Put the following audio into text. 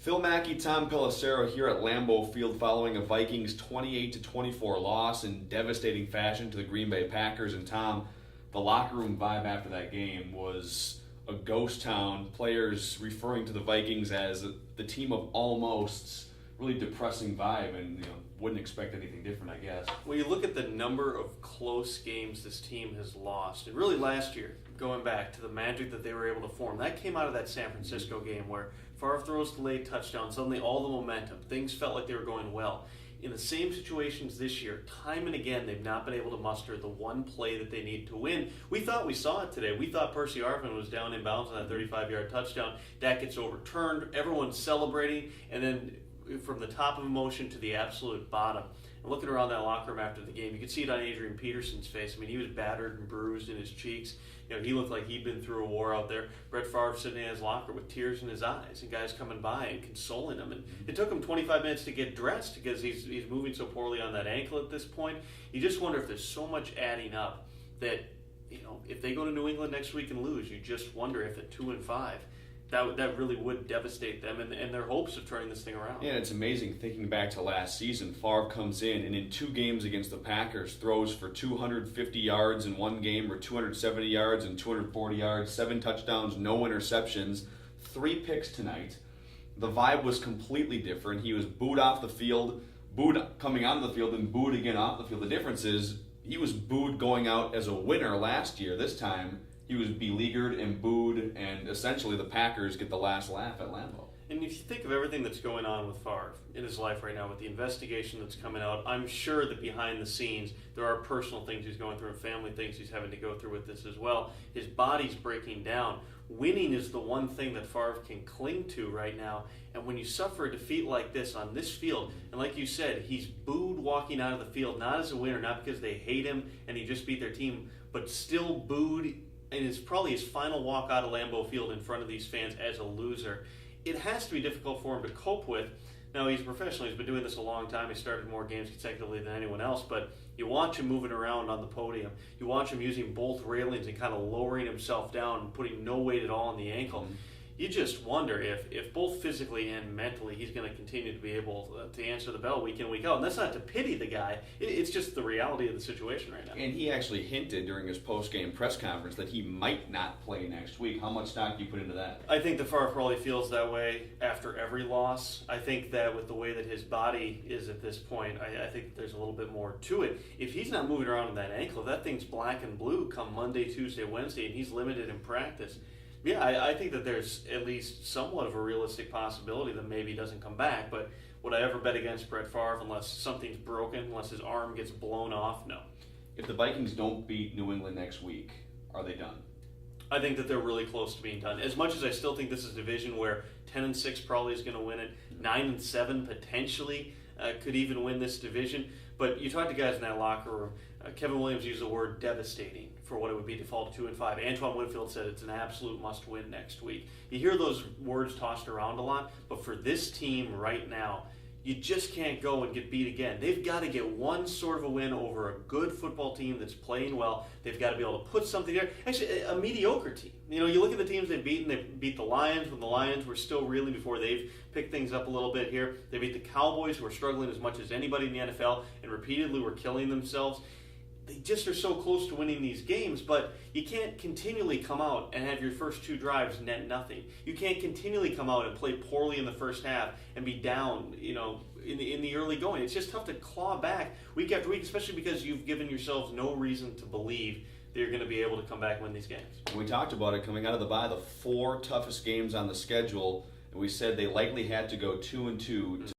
Phil Mackey, Tom Pelissero here at Lambeau Field following a Vikings 28-24 loss in devastating fashion to the Green Bay Packers. And Tom, the locker room vibe after that game was a ghost town. Players referring to the Vikings as the team of almosts. Really depressing vibe, and wouldn't expect anything different, I guess. When you look at the number of close games this team has lost, and really last year, going back to the magic that they were able to form, that came out of that San Francisco game where Favre throws the late touchdown, suddenly all the momentum, things felt like they were going well. In the same situations this year, time and again, they've not been able to muster the one play that they need to win. We thought we saw it today. We thought Percy Harvin was down in bounds on that 35-yard touchdown. That gets overturned. Everyone's celebrating, and then from the top of emotion to the absolute bottom. And looking around that locker room after the game, you could see it on Adrian Peterson's face. I mean, he was battered and bruised in his cheeks. He looked like he'd been through a war out there. Brett Favre sitting in his locker with tears in his eyes, and guys coming by and consoling him. And it took him 25 minutes to get dressed because he's moving so poorly on that ankle at this point. You just wonder if there's so much adding up that, if they go to New England next week and lose, you just wonder if at 2-5, that really would devastate them and their hopes of turning this thing around. Yeah, it's amazing thinking back to last season. Favre comes in and in 2 games against the Packers throws for 250 yards in one game, or 270 yards and 240 yards, 7 touchdowns, no interceptions, 3 picks tonight. The vibe was completely different. He was booed off the field, booed coming onto the field, and booed again off the field. The difference is he was booed going out as a winner last year. This time he was beleaguered and booed, and essentially the Packers get the last laugh at Lambeau. And if you think of everything that's going on with Favre in his life right now, with the investigation that's coming out, I'm sure that behind the scenes there are personal things he's going through and family things he's having to go through with this as well. His body's breaking down. Winning is the one thing that Favre can cling to right now. And when you suffer a defeat like this on this field, and like you said, he's booed walking out of the field, not as a winner, not because they hate him and he just beat their team, but still booed. And it's probably his final walk out of Lambeau Field in front of these fans as a loser. It has to be difficult for him to cope with. Now, he's a professional. He's been doing this a long time. He started more games consecutively than anyone else. But you watch him moving around on the podium. You watch him using both railings and kind of lowering himself down and putting no weight at all on the ankle. Mm-hmm. You just wonder if both physically and mentally he's going to continue to be able to answer the bell week in, week out. And that's not to pity the guy. It's just the reality of the situation right now. And he actually hinted during his post-game press conference that he might not play next week. How much stock do you put into that? I think the Favre probably feels that way after every loss. I think that with the way that his body is at this point, I think there's a little bit more to it. If he's not moving around in that ankle, if that thing's black and blue come Monday, Tuesday, Wednesday, and he's limited in practice, yeah, I think that there's at least somewhat of a realistic possibility that maybe he doesn't come back. But would I ever bet against Brett Favre unless something's broken, unless his arm gets blown off? No. If the Vikings don't beat New England next week, are they done? I think that they're really close to being done. As much as I still think this is a division where 10-6 probably is going to win it, 9-7 potentially could even win this division. But you talk to guys in that locker room, Kevin Williams used the word devastating for what it would be to fall to 2-5. Antoine Winfield said it's an absolute must-win next week. You hear those words tossed around a lot, but for this team right now, you just can't go and get beat again. They've got to get one sort of a win over a good football team that's playing well. They've got to be able to put something there. Actually, a mediocre team. You look at the teams they've beaten. They beat the Lions when the Lions were still reeling before they've picked things up a little bit here. They beat the Cowboys, who are struggling as much as anybody in the NFL and repeatedly were killing themselves. They just are so close to winning these games, but you can't continually come out and have your first 2 drives net nothing. You can't continually come out and play poorly in the first half and be down, in the early going. It's just tough to claw back week after week, especially because you've given yourselves no reason to believe that you're going to be able to come back and win these games. We talked about it coming out of the bye, the 4 toughest games on the schedule, and we said they likely had to go 2-2 to